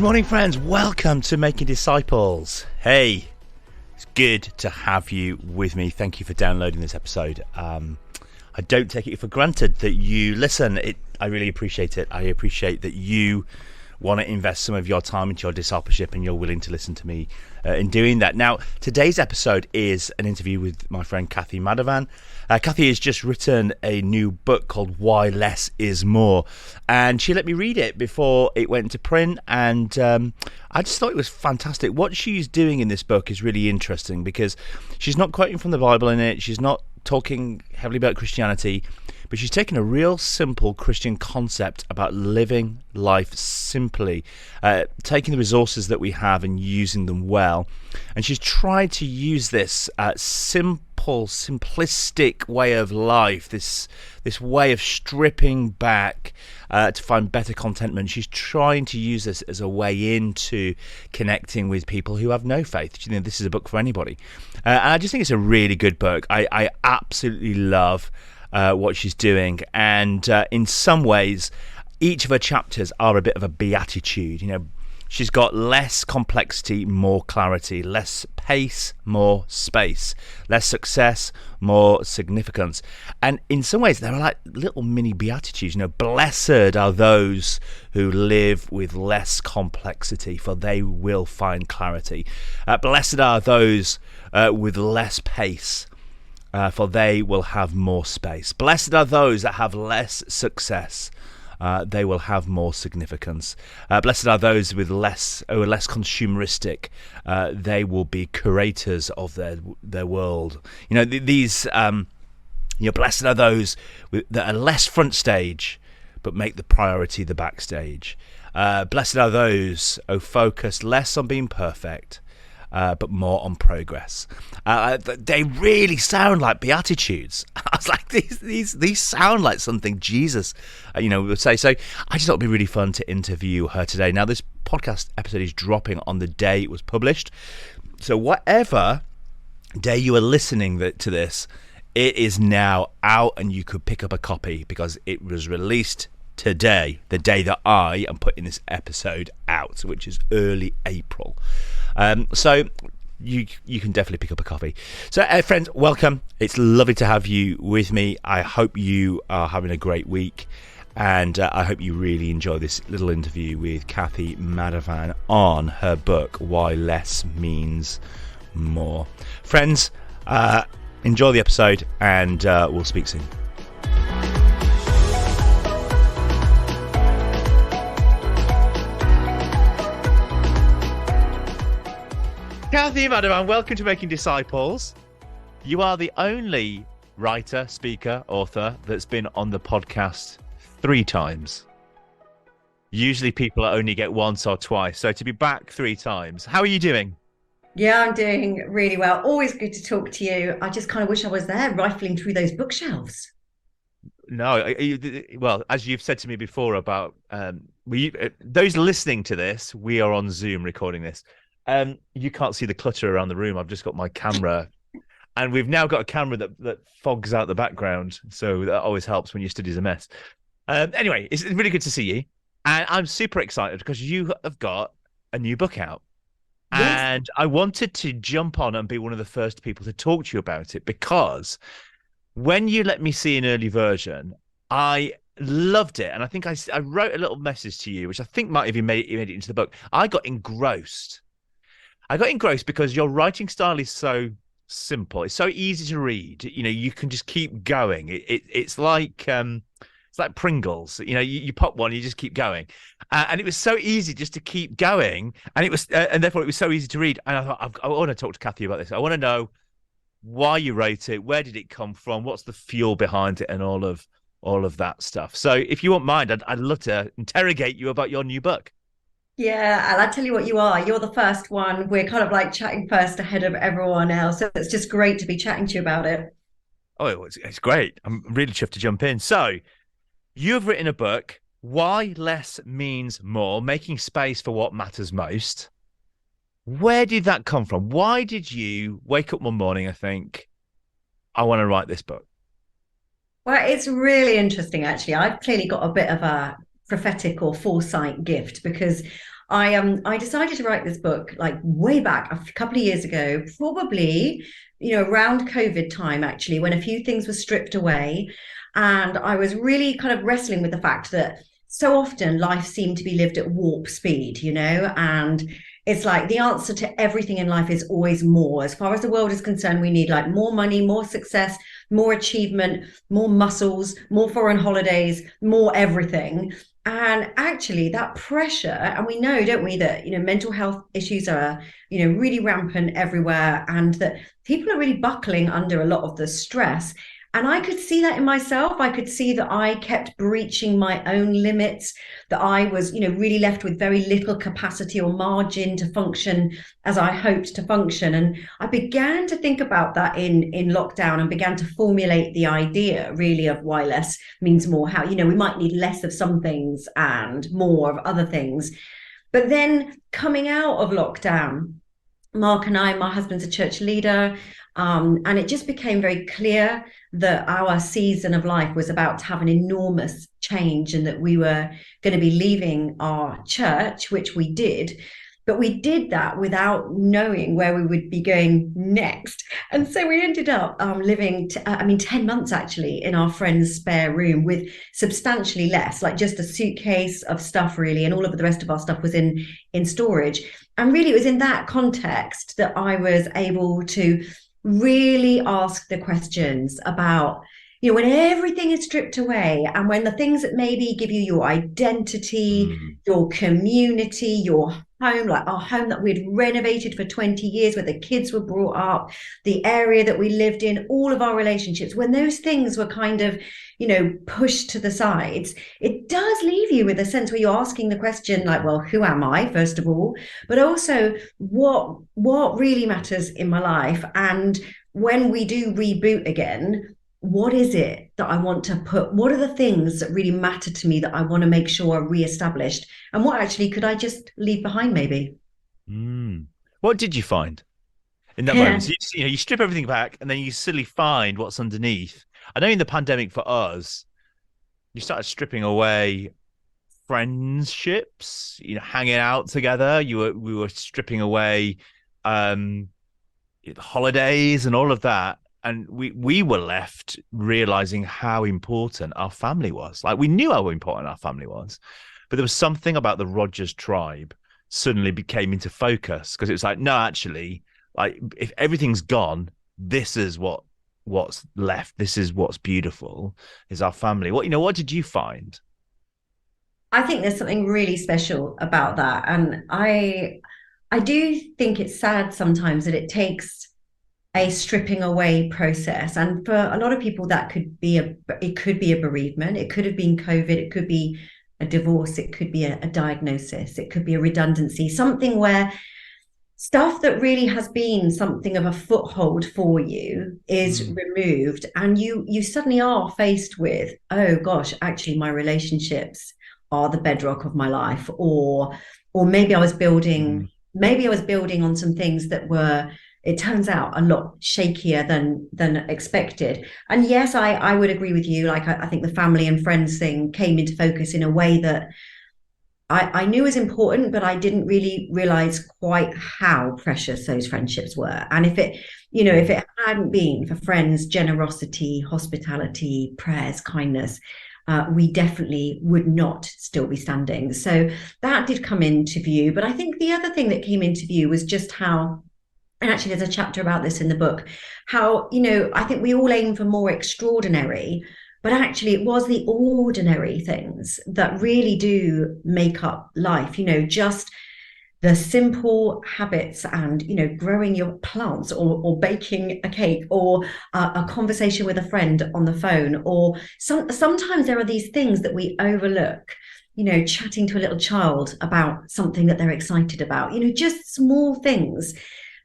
morning, friends. Welcome to Making Disciples. Hey, it's good to have you with me. Thank you for downloading this episode. I don't take it for granted that you listen. I really appreciate it. I appreciate that you want to invest some of your time into your discipleship and you're willing to listen to me in doing that. Now, today's episode is an interview with my friend Cathy Madavan. Cathy has just written a new book called Why Less Is More, and she let me read it before it went to print, and I just thought it was fantastic. What she's doing in this book is really interesting because she's not quoting from the Bible in it, she's not talking heavily about Christianity, but she's taken a real simple Christian concept about living life simply, taking the resources that we have and using them well. And she's tried to use this simple, simplistic way of life, this way of stripping back to find better contentment. She's trying to use this as a way into connecting with people who have no faith. You know, this is a book for anybody. And I just think it's a really good book. I absolutely love what she's doing, and in some ways each of her chapters are a bit of a beatitude. You know, she's got less complexity, more clarity, less pace, more space, less success, more significance. And in some ways they're like little mini beatitudes. You know, blessed are those who live with less complexity, for they will find clarity. Blessed are those with less pace, for they will have more space. Blessed are those that have less success, they will have more significance. Blessed are those with less consumeristic, they will be curators of their world. You know, blessed are those that are less front stage, but make the priority the backstage. Blessed are those who focus less on being perfect, but more on progress. They really sound like beatitudes. I was like, these sound like something Jesus, would say. So I just thought it'd be really fun to interview her today. Now, this podcast episode is dropping on the day it was published, so whatever day you are listening to this, it is now out, and you could pick up a copy because it was released today, the day that I am putting this episode out, which is early April. So you can definitely pick up a copy. So friends, welcome. It's lovely to have you with me. I hope you are having a great week, and I hope you really enjoy this little interview with Cathy Madavan on her book Why Less Means More. Friends, enjoy the episode, and we'll speak soon. Cathy Madavan, welcome to Making Disciples. You are the only writer, speaker, author that's been on the podcast 3 times. Usually people only get once or twice, so to be back 3 times. How are you doing? Yeah, I'm doing really well. Always good to talk to you. I just kind of wish I was there rifling through those bookshelves. No, well, as you've said to me before about those listening to this, we are on Zoom recording this. You can't see the clutter around the room. I've just got my camera, and we've now got a camera that fogs out the background, so that always helps when your study's a mess. Anyway, it's really good to see you, and I'm super excited because you have got a new book out. Yes. And I wanted to jump on and be one of the first people to talk to you about it, because when you let me see an early version, I loved it, and I think I wrote a little message to you, which I think might have even made it into the book. I got engrossed because your writing style is so simple. It's so easy to read. You know, you can just keep going. It's like Pringles. You know, you pop one, you just keep going, and it was so easy just to keep going, and and therefore it was so easy to read. And I thought, I want to talk to Cathy about this. I want to know why you wrote it, where did it come from, what's the fuel behind it, and all of that stuff. So, if you won't mind, I'd love to interrogate you about your new book. Yeah, and I tell you what, you're the first one. We're kind of like chatting first ahead of everyone else. So it's just great to be chatting to you about it. Oh, it's great. I'm really chuffed to jump in. So you've written a book, Why Less Means More, Making Space for What Matters Most. Where did that come from? Why did you wake up one morning and think, I want to write this book? Well, it's really interesting, actually. I've clearly got a bit of a prophetic or foresight gift, because I decided to write this book like way back a couple of years ago, probably, around COVID time, actually, when a few things were stripped away. And I was really kind of wrestling with the fact that so often life seemed to be lived at warp speed, and it's like the answer to everything in life is always more. As far as the world is concerned, we need like more money, more success, more achievement, more muscles, more foreign holidays, more everything. And actually, that pressure, and we know, don't we, that mental health issues are really rampant everywhere, and that people are really buckling under a lot of the stress. And I could see that in myself. I could see that I kept breaching my own limits, that I was, really left with very little capacity or margin to function as I hoped to function. And I began to think about that in lockdown, and began to formulate the idea really of why less means more, how, we might need less of some things and more of other things. But then coming out of lockdown, Mark and I, my husband's a church leader, and it just became very clear that our season of life was about to have an enormous change, and that we were going to be leaving our church, which we did. But we did that without knowing where we would be going next. And so we ended up living, 10 months actually, in our friend's spare room with substantially less, like just a suitcase of stuff, really. And all of the rest of our stuff was in storage. And really, it was in that context that I was able to really ask the questions about, when everything is stripped away, and when the things that maybe give you your identity, your community, your home, like our home that we'd renovated for 20 years, where the kids were brought up, the area that we lived in, all of our relationships, when those things were kind of, pushed to the sides, it does leave you with a sense where you're asking the question, like, well, who am I, first of all, but also what really matters in my life? And when we do reboot again, what is it that I want to put? What are the things that really matter to me that I want to make sure are reestablished? And what actually could I just leave behind, maybe? What did you find in that moment? So you strip everything back, and then you suddenly find what's underneath. I know in the pandemic for us, you started stripping away friendships, hanging out together. We were stripping away holidays and all of that. And we were left realizing how important our family was. Like, we knew how important our family was, but there was something about the Rogers tribe suddenly became into focus, because it was like, no, actually, like, if everything's gone, this is what's left. This is what's beautiful, is our family. What did you find? I think there's something really special about that. And I do think it's sad sometimes that it takes a stripping away process. And for a lot of people, that could be it could be a bereavement. It could have been COVID. It could be a divorce. It could be a diagnosis. It could be a redundancy, something where stuff that really has been something of a foothold for you is removed, and you suddenly are faced with, oh gosh, actually my relationships are the bedrock of my life, or maybe I was building on some things that were, it turns out, a lot shakier than expected. And yes, I would agree with you. Like, I think the family and friends thing came into focus in a way that I knew was important, but I didn't really realize quite how precious those friendships were. And if it hadn't been for friends' generosity, hospitality, prayers, kindness, we definitely would not still be standing. So that did come into view. But I think the other thing that came into view was just how, and actually there's a chapter about this in the book, how, I think we all aim for more extraordinary, but actually it was the ordinary things that really do make up life, just the simple habits, and, growing your plants, or baking a cake, or a conversation with a friend on the phone, or sometimes there are these things that we overlook, chatting to a little child about something that they're excited about, just small things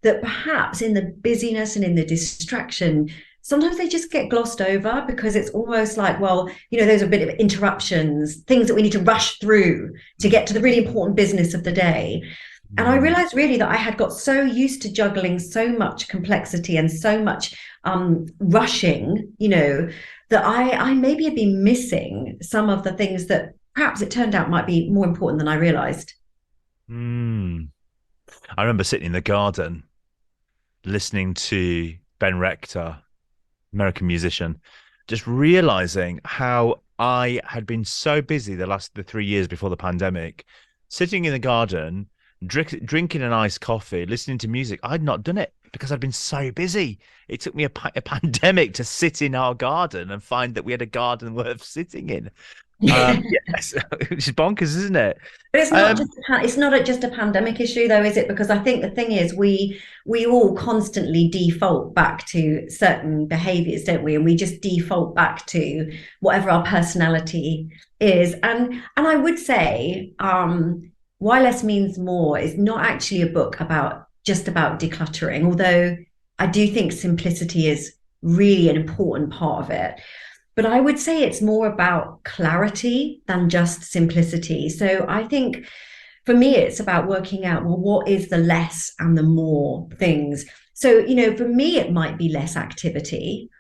that perhaps in the busyness and in the distraction, sometimes they just get glossed over, because it's almost like, well, those are a bit of interruptions, things that we need to rush through to get to the really important business of the day. And I realized really that I had got so used to juggling so much complexity and so much rushing, that I maybe had been missing some of the things that perhaps it turned out might be more important than I realized. Mm. I remember sitting in the garden listening to Ben Rector, American musician, just realizing how I had been so busy the 3 years before the pandemic, sitting in the garden, drinking an iced coffee, listening to music. I'd not done it because I'd been so busy. It took me a pandemic to sit in our garden and find that we had a garden worth sitting in. Yes, which is bonkers, isn't it? But it's not Um, just it's not just a pandemic issue, though, is it? Because I think the thing is, we all constantly default back to certain behaviors, don't we? And we just default back to whatever our personality is. And I would say, Why Less Means More is not actually a book about just about decluttering, although I do think simplicity is really an important part of it. But I would say it's more about clarity than just simplicity. So I think for me, it's about working out, well, what is the less and the more things? So, for me, it might be less activity,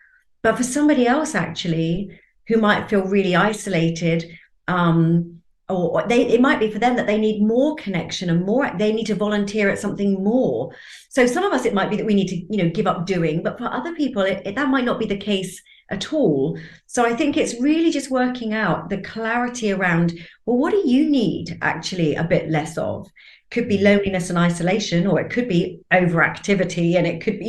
but for somebody else, actually, who might feel really isolated, it might be for them that they need more connection and more, they need to volunteer at something more. So some of us, it might be that we need to, give up doing, but for other people, that might not be the case at all. So I think it's really just working out the clarity around, well, what do you need actually a bit less of? Could be loneliness and isolation, or it could be overactivity, and it could,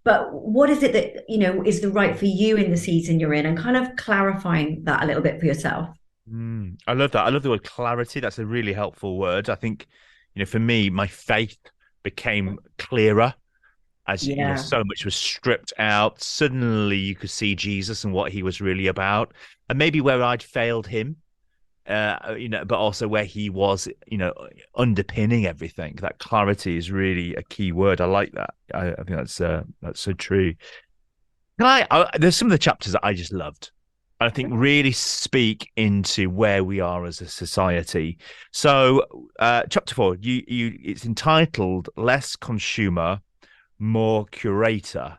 but what is it that, is the right for you in the season you're in, and kind of clarifying that a little bit for yourself. I love that. I love the word clarity. That's a really helpful word. I think, for me, my faith became clearer as, Yeah. so much was stripped out. Suddenly you could see Jesus and what he was really about. And maybe where I'd failed him, but also where he was, underpinning everything. That clarity is really a key word. I like that. I think that's so true. There's some of the chapters that I just loved. I think really speak into where we are as a society. So, chapter 4, it's entitled "Less Consumer, More Curator."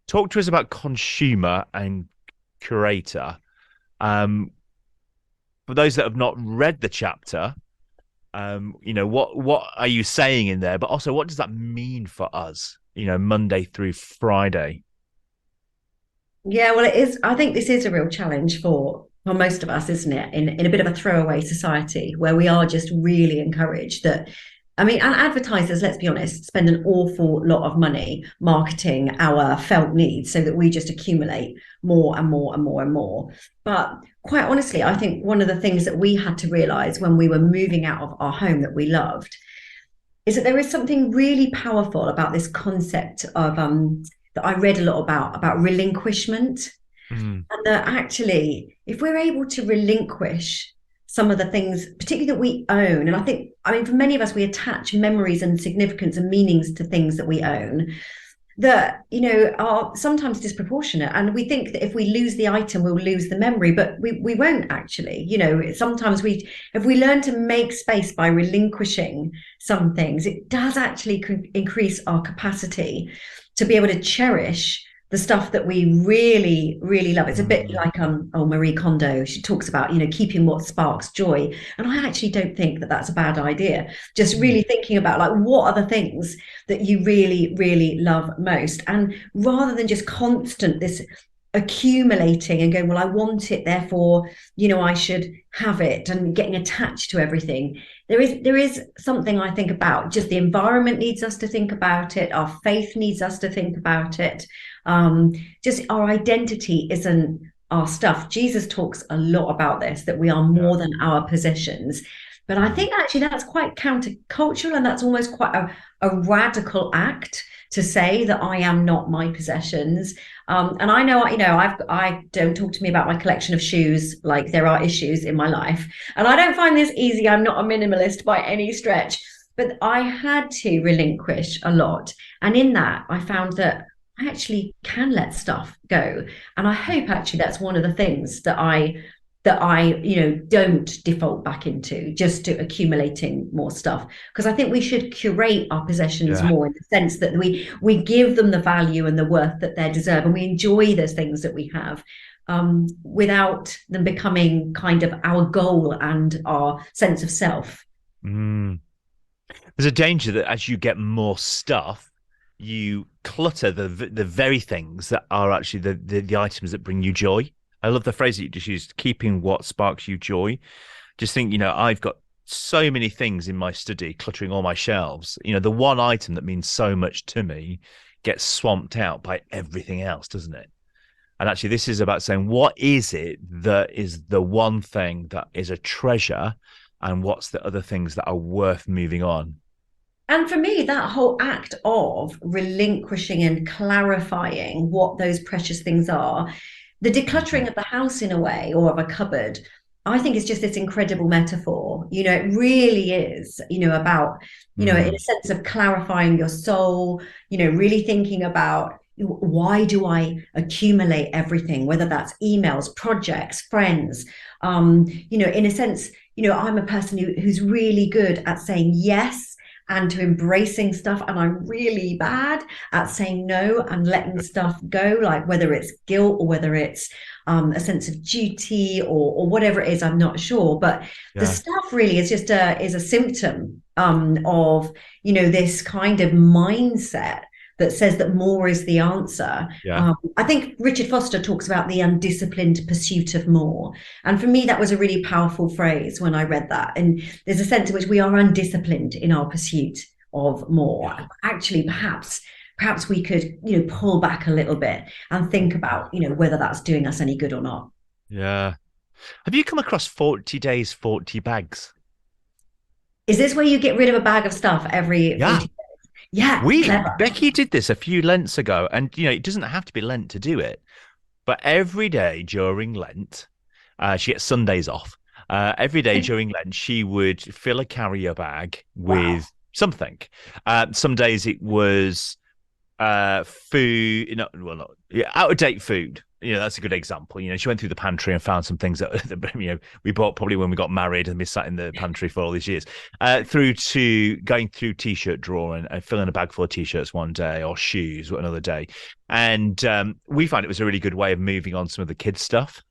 Talk to us about consumer and curator. Um, for those that have not read the chapter, what are you saying in there? But also, what does that mean for us? Monday through Friday. Yeah, well, it is. I think this is a real challenge for most of us, isn't it? In a bit of a throwaway society where we are just really encouraged that, I mean, and advertisers, let's be honest, spend an awful lot of money marketing our felt needs so that we just accumulate more and more and more and more. But quite honestly, I think one of the things that we had to realize when we were moving out of our home that we loved is that there is something really powerful about this concept of that I read a lot about relinquishment, Mm, and that actually, if we're able to relinquish some of the things, particularly that we own, and I mean, for many of us, we attach memories and significance and meanings to things that we own that are sometimes disproportionate, and we think that if we lose the item we'll lose the memory, but we won't actually. Sometimes if we learn to make space by relinquishing some things, it does actually increase our capacity to be able to cherish the stuff that we really really love. It's a bit mm, like Marie Kondo. She talks about keeping what sparks joy, and I actually don't think that that's a bad idea. Just mm. really thinking about, like, what are the things that you really really love most, and rather than just constant this accumulating and going, well, I want it, therefore I should have it, and getting attached to everything. There is something, I think, about just the environment needs us to think about it, our faith needs us to think about it. Just our identity isn't our stuff. Jesus talks a lot about this, that we are Yeah. more than our possessions. But I Mm. think actually that's quite countercultural, and that's almost quite a radical act to say that I am not my possessions. And I know, I don't talk to me about my collection of shoes. Like, there are issues in my life, and I don't find this easy. I'm not a minimalist by any stretch, but I had to relinquish a lot. And in that, I found that I actually can let stuff go. And I hope actually that's one of the things that I don't default back into, just to accumulating more stuff, because I think we should curate our possessions Yeah. more, in the sense that we give them the value and the worth that they deserve, and we enjoy those things that we have, without them becoming kind of our goal and our sense of self. Mm. There's a danger that as you get more stuff, you clutter the very things that are actually the items that bring you joy. I love the phrase that you just used, keeping what sparks you joy. Just think, I've got so many things in my study cluttering all my shelves. The one item that means so much to me gets swamped out by everything else, doesn't it? And actually, this is about saying, what is it that is the one thing that is a treasure, and what's the other things that are worth moving on? And for me, that whole act of relinquishing and clarifying what those precious things are, the decluttering Mhm. of the house in a way, or of a cupboard, I think is just this incredible metaphor. It really is, about, in a Mm, sense of clarifying your soul, really thinking about, why do I accumulate everything, whether that's emails, projects, friends. In a sense, I'm a person who's really good at saying yes and to embracing stuff. And I'm really bad at saying no and letting stuff go, like whether it's guilt or whether it's a sense of duty or whatever it is, I'm not sure. But the yeah, stuff really is just a symptom of, this kind of mindset that says that more is the answer. yeah, I think Richard Foster talks about the undisciplined pursuit of more. And for me, that was a really powerful phrase when I read that. And there's a sense in which we are undisciplined in our pursuit of more. yeah, Actually, perhaps we could, pull back a little bit and think about, whether that's doing us any good or not. yeah. Have you come across 40 days, 40 bags? Is this where you get rid of a bag of stuff every Yeah. 40? Yeah, clever. Becky did this a few Lents ago, and it doesn't have to be Lent to do it, but every day during Lent, she gets Sundays off. Every day during Lent, she would fill a carrier bag Wow. with something. Some days it was food, well, not yeah, out of date food. That's a good example. She went through the pantry and found some things that we bought probably when we got married and we sat in the pantry for all these years. Through to going through t-shirt drawer and filling a bag full of t-shirts one day, or shoes another day. And we found it was a really good way of moving on some of the kids' stuff.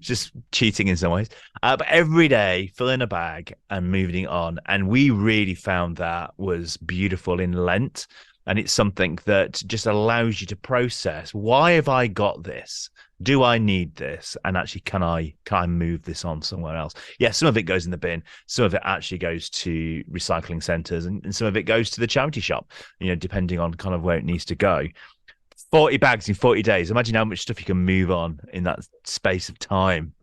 Just cheating in some ways. But every day, filling a bag and moving it on. And we really found that was beautiful in Lent. And it's something that just allows you to process, why have I got this? Do I need this? And actually, can I move this on somewhere else? Yeah, some of it goes in the bin. Some of it actually goes to recycling centres, and some of it goes to the charity shop, depending on kind of where it needs to go. 40 bags in 40 days. Imagine how much stuff you can move on in that space of time.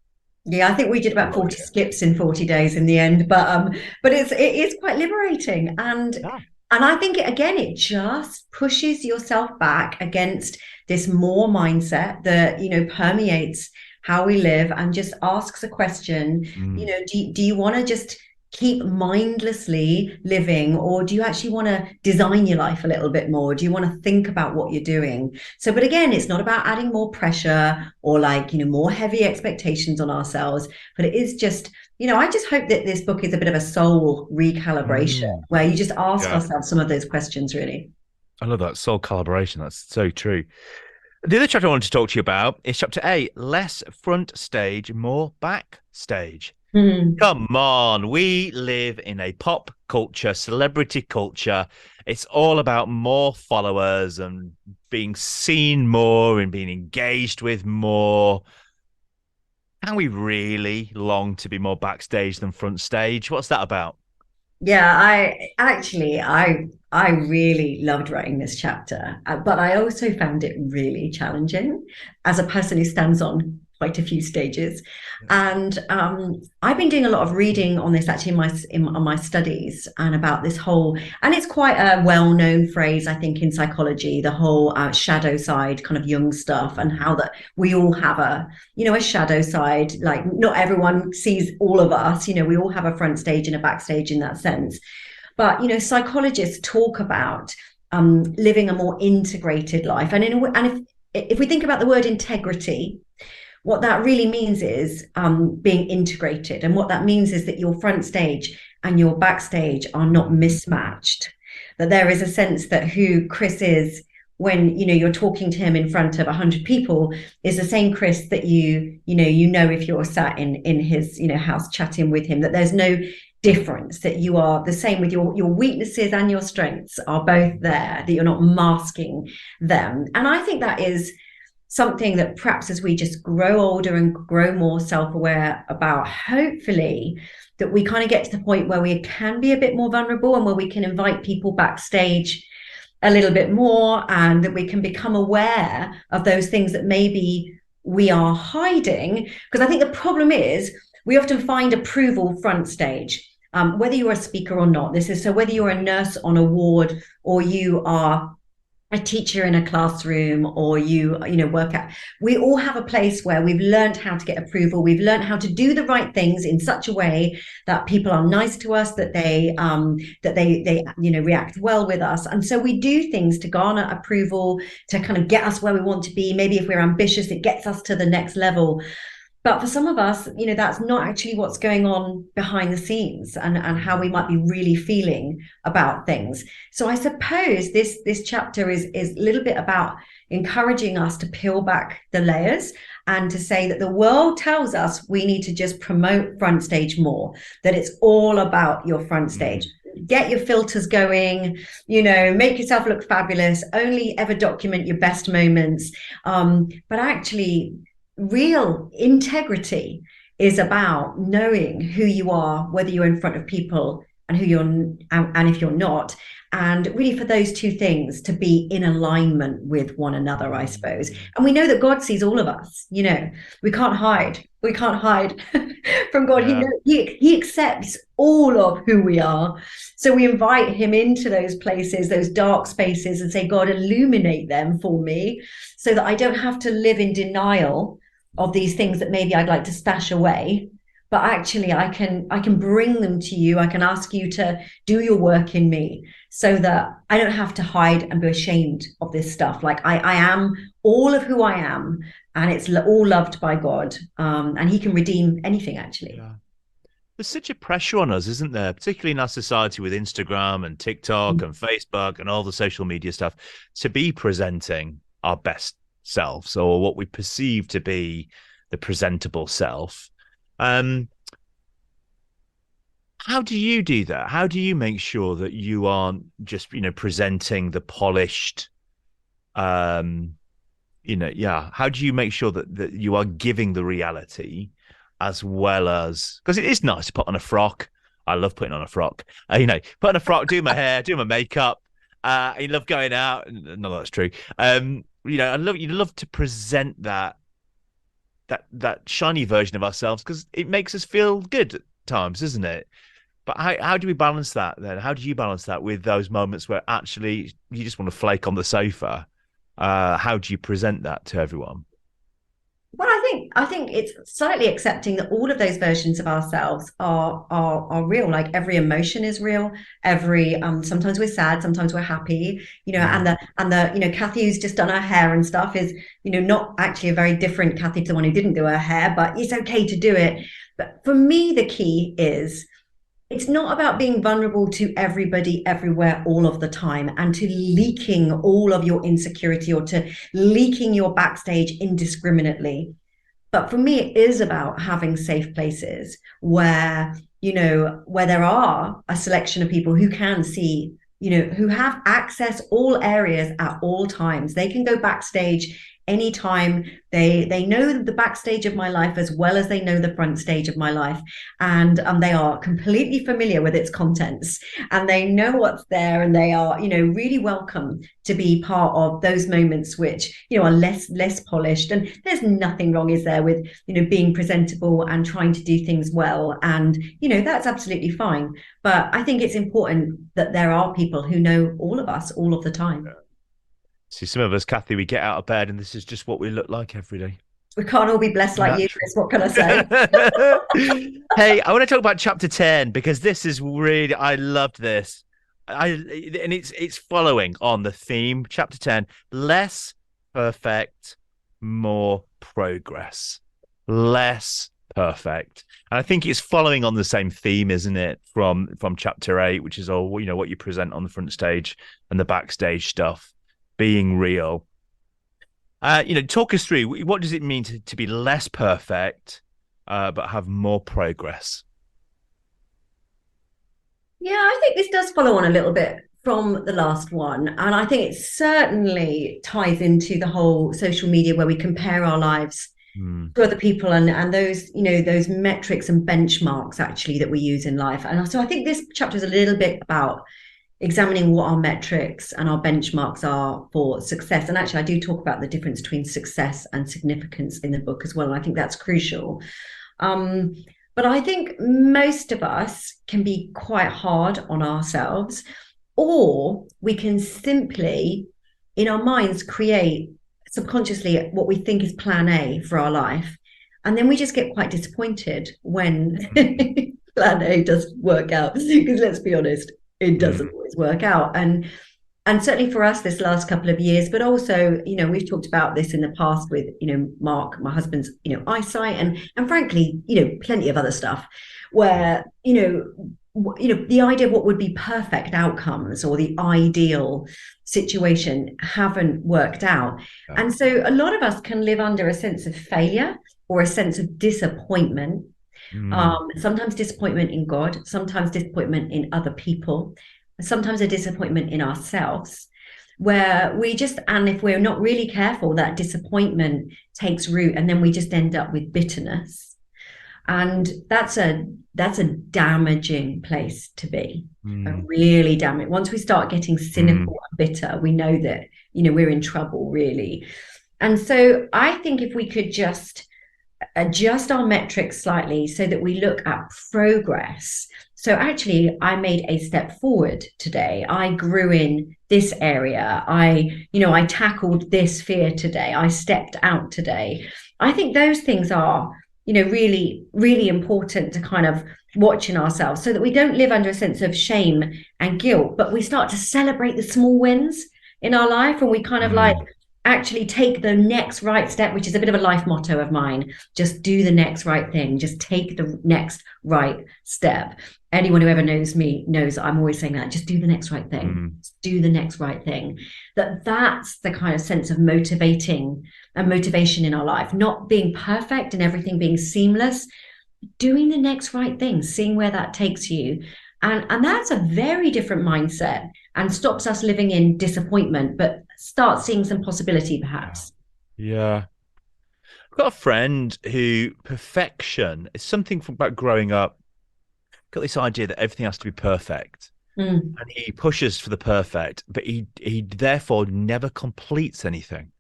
Yeah, I think we did about Love 40 it. skips in 40 days in the end, but it is quite liberating. Yeah. And I think again it just pushes yourself back against this more mindset that, permeates how we live, and just asks a question, Mm. do you want to just keep mindlessly living, or do you actually want to design your life a little bit more? Do you want to think about what you're doing? So, but again, it's not about adding more pressure or, like, more heavy expectations on ourselves, but it is just, I just hope that this book is a bit of a soul recalibration Mm. where you just ask Yeah. ourselves some of those questions, really. I love that soul calibration. That's so true. The other chapter I wanted to talk to you about is chapter 8, less front stage, more backstage. Hmm. Come on, we live in a pop culture, celebrity culture. It's all about more followers and being seen more and being engaged with more. Can we really long to be more backstage than front stage? What's that about? Yeah, I really loved writing this chapter, but I also found it really challenging as a person who stands on quite a few stages. And I've been doing a lot of reading on this actually on my studies, and about this whole, and it's quite a well-known phrase, I think, in psychology, the whole shadow side, kind of Jung stuff, and how that we all have a shadow side. Like, not everyone sees all of us. We all have a front stage and a backstage in that sense. But psychologists talk about living a more integrated life, and if we think about the word integrity, what that really means is being integrated, and what that means is that your front stage and your backstage are not mismatched. That there is a sense that who Chris is when you're talking to him in front of 100 people is the same Chris that if you're sat in his house chatting with him, that there's no difference, that you are the same with your weaknesses and your strengths are both there, that you're not masking them. And I think that is something that perhaps as we just grow older and grow more self-aware about, hopefully that we kind of get to the point where we can be a bit more vulnerable and where we can invite people backstage a little bit more, and that we can become aware of those things that maybe we are hiding. Because I think the problem is we often find approval front stage, whether you're a speaker or not. This is so whether you're a nurse on a ward or you are a teacher in a classroom, or you work at, we all have a place where we've learned how to get approval. We've learned how to do the right things in such a way that people are nice to us, that they react well with us. And so we do things to garner approval, to kind of get us where we want to be. Maybe if we're ambitious, it gets us to the next level. But for some of us, that's not actually what's going on behind the scenes, and how we might be really feeling about things. So I suppose this chapter is a little bit about encouraging us to peel back the layers and to say that the world tells us we need to just promote front stage more, that it's all about your front stage. Get your filters going, make yourself look fabulous, only ever document your best moments. But actually, real integrity is about knowing who you are, whether you're in front of people and if you're not, and really for those two things to be in alignment with one another, I suppose. And we know that God sees all of us. We can't hide from God. Yeah. He accepts all of who we are. So we invite him into those places, those dark spaces, and say, God, illuminate them for me so that I don't have to live in denial of these things that maybe I'd like to stash away, but actually I can bring them to you. I can ask you to do your work in me so that I don't have to hide and be ashamed of this stuff. Like I am all of who I am, and it's all loved by God, and he can redeem anything, actually. Yeah. There's such a pressure on us, isn't there? Particularly in our society with Instagram and TikTok and Facebook and all the social media stuff, to be presenting our best selves, or what we perceive to be the presentable self. How do you do that? How do you make sure that you aren't just presenting the polished how do you make sure that you are giving the reality, as well as, because it is nice to put on a frock. I love putting on a frock, put on a frock, do my hair, do my makeup. I love going out. No, that's true. You love to present that shiny version of ourselves, because it makes us feel good at times, isn't it? But how do we balance that then? How do you balance that with those moments where actually you just want to flake on the sofa? How do you present that to everyone? Well, I think it's slightly accepting that all of those versions of ourselves are real. Like every emotion is real. Every sometimes we're sad, sometimes we're happy. And the Cathy who's just done her hair and stuff is not actually a very different Cathy to the one who didn't do her hair, but it's okay to do it. But for me, the key is, it's not about being vulnerable to everybody, everywhere, all of the time, and to leaking all of your insecurity, or to leaking your backstage indiscriminately. But for me, it is about having safe places where there are a selection of people who can see, who have access all areas at all times. They can go backstage anytime. They know the backstage of my life as well as they know the front stage of my life, and they are completely familiar with its contents, and they know what's there, and they are really welcome to be part of those moments which are less polished. And there's nothing wrong, is there, with being presentable and trying to do things well, and that's absolutely fine. But I think it's important that there are people who know all of us all of the time. See, some of us, Cathy, we get out of bed and this is just what we look like every day. We can't all be blessed like you, Chris. What can I say? Hey, I want to talk about chapter 10, because this is really, I loved this. And it's following on the theme. Chapter 10, less perfect, more progress. Less perfect. And I think it's following on the same theme, isn't it, from chapter 8, which is all, what you present on the front stage and the backstage stuff. Being real. Talk us through, what does it mean to be less perfect, but have more progress? Yeah, I think this does follow on a little bit from the last one. And I think it certainly ties into the whole social media where we compare our lives Mm, to other people and those, those metrics and benchmarks actually that we use in life. And so I think this chapter is a little bit about examining what our metrics and our benchmarks are for success. And actually, I do talk about the difference between success and significance in the book as well. And I think that's crucial. Um, but I think most of us can be quite hard on ourselves, or we can simply, in our minds, create subconsciously what we think is plan A for our life. And then we just get quite disappointed when mm, plan A doesn't work out. Because let's be honest, it doesn't mm. always work out. And certainly for us this last couple of years, but also, we've talked about this in the past with, Mark, my husband's, eyesight and frankly, plenty of other stuff Yeah. where, the idea of what would be perfect outcomes or the ideal situation haven't worked out. Yeah. And so a lot of us can live under a sense of failure or a sense of disappointment. Mm, Sometimes disappointment in God, sometimes disappointment in other people, sometimes a disappointment in ourselves, where we just, and if we're not really careful, that disappointment takes root and then we just end up with bitterness. And that's a damaging place to be. A mm, really damaging. Once we start getting mm, cynical and bitter, we know that, we're in trouble, really. And so I think if we could just adjust our metrics slightly so that we look at progress. So actually, I made a step forward today. I grew in this area. I tackled this fear today. I stepped out today. I think those things are, really, really important to kind of watch in ourselves so that we don't live under a sense of shame and guilt, but we start to celebrate the small wins in our life and we kind of like mm, actually take the next right step, which is a bit of a life motto of mine. Just do the next right thing. Just take the next right step. Anyone who ever knows me knows I'm always saying that. Just do the next right thing. mm. Just do the next right thing. That's the kind of sense of motivating and motivation in our life. Not being perfect and everything being seamless, doing the next right thing, seeing where that takes you. And that's a very different mindset and stops us living in disappointment, but start seeing some possibility Yeah. perhaps. Yeah. I've got a friend who perfection is something from about growing up. Got this idea that everything has to be perfect. Mm, And he pushes for the perfect, but he therefore never completes anything.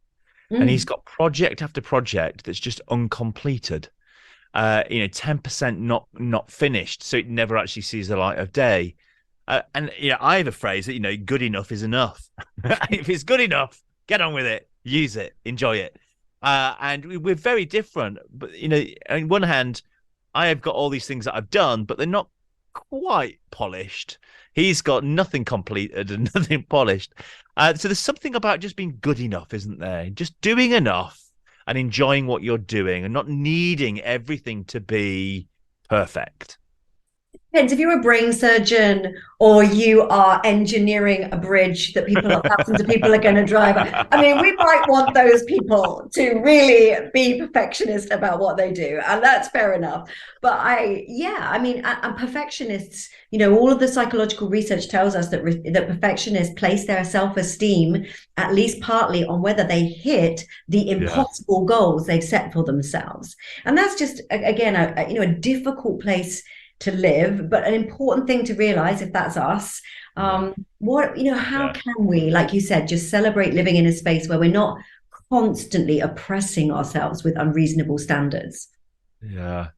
And he's mm, got project after project that's just uncompleted. 10% not finished, so it never actually sees the light of day. And I have a phrase that good enough is enough. If it's good enough, get on with it, use it, enjoy it. And we're very different. But on one hand, I have got all these things that I've done, but they're not quite polished. He's got nothing completed and nothing polished. So there's something about just being good enough, isn't there? Just doing enough and enjoying what you're doing and not needing everything to be perfect. depends if you're a brain surgeon or you are engineering a bridge that thousands of people are going to drive. I mean, we might want those people to really be perfectionist about what they do, and that's fair enough. But yeah, I mean, and perfectionists, all of the psychological research tells us that perfectionists place their self-esteem at least partly on whether they hit the Yeah. impossible goals they've set for themselves, and that's just again a difficult place to live, but an important thing to realize if that's us. Yeah. How Yeah. can we, like you said, just celebrate living in a space where we're not constantly oppressing ourselves with unreasonable standards? Yeah.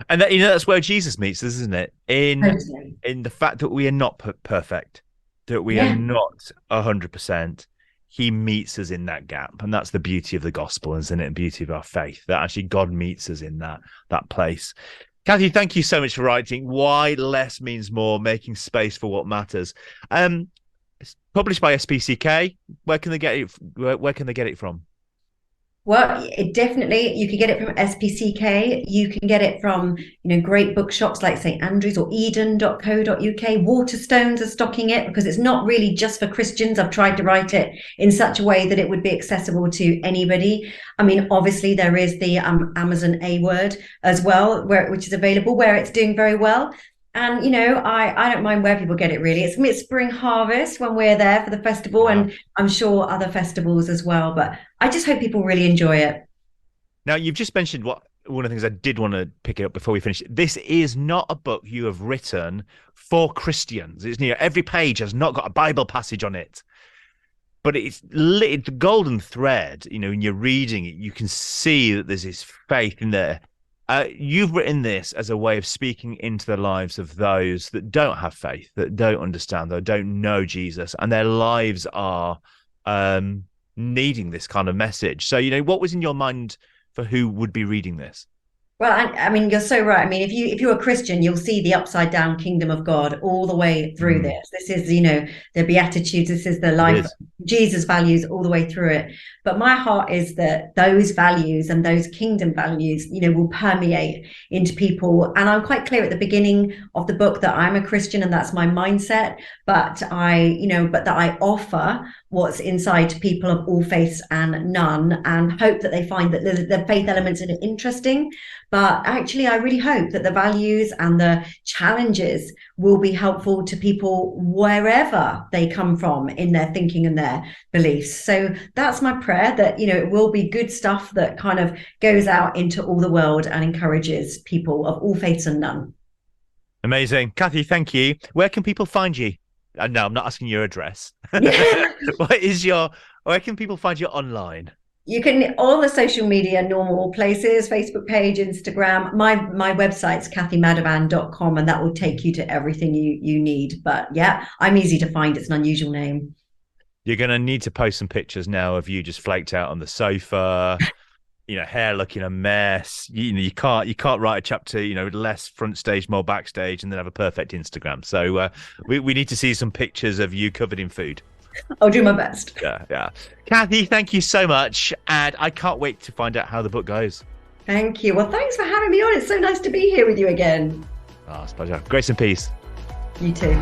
And that's where Jesus meets us, isn't it? Totally. In the fact that we are not perfect, that we are Yeah. not 100%. He meets us in that gap, and that's the beauty of the gospel, isn't it? The beauty of our faith that actually God meets us in that place. Cathy, thank you so much for writing Why Less Means More, Making Space for What Matters. It's published by SPCK. Where can they get it? Where can they get it from? Well, you can get it from SPCK. You can get it from, great bookshops like St. Andrews or eden.co.uk. Waterstones are stocking it because it's not really just for Christians. I've tried to write it in such a way that it would be accessible to anybody. I mean, obviously there is the Amazon A Word as well, which is available, where it's doing very well. And I don't mind where people get it really. It's Spring Harvest when we're there for the festival, Yeah. and I'm sure other festivals as well. But I just hope people really enjoy it. Now, you've just mentioned one of the things I did want to pick it up before we finish. This is not a book you have written for Christians. It's every page has not got a Bible passage on it, but it's lit the golden thread. When you're reading it, you can see that there's this faith in there. You've written this as a way of speaking into the lives of those that don't have faith, that don't understand, that don't know Jesus, and their lives are needing this kind of message. So, what was in your mind for who would be reading this? Well, I mean, you're so right. I mean, if you're a Christian, you'll see the upside down kingdom of God all the way through this. This is, the Beatitudes. This is the life of Jesus values all the way through it. But my heart is that those values and those kingdom values, will permeate into people. And I'm quite clear at the beginning of the book that I'm a Christian and that's my mindset. But that I offer what's inside people of all faiths and none, and hope that they find that the faith elements are interesting. But actually, I really hope that the values and the challenges will be helpful to people wherever they come from in their thinking and their beliefs. So that's my prayer, that, it will be good stuff that kind of goes out into all the world and encourages people of all faiths and none. Amazing. Cathy, thank you. Where can people find you? No, I'm not asking your address. Yeah. Where can people find you online? You can, all the social media, normal places, Facebook page, Instagram. My website's cathymadavan.com, and that will take you to everything you need. But yeah, I'm easy to find. It's an unusual name. You're going to need to post some pictures now of you just flaked out on the sofa, hair looking a mess. You can't write a chapter, less front stage, more backstage, and then have a perfect Instagram. So we need to see some pictures of you covered in food. I'll do my best. Yeah. Cathy, thank you so much. And I can't wait to find out how the book goes. Thank you. Well, thanks for having me on. It's so nice to be here with you again. It's a pleasure. Grace and peace. You too.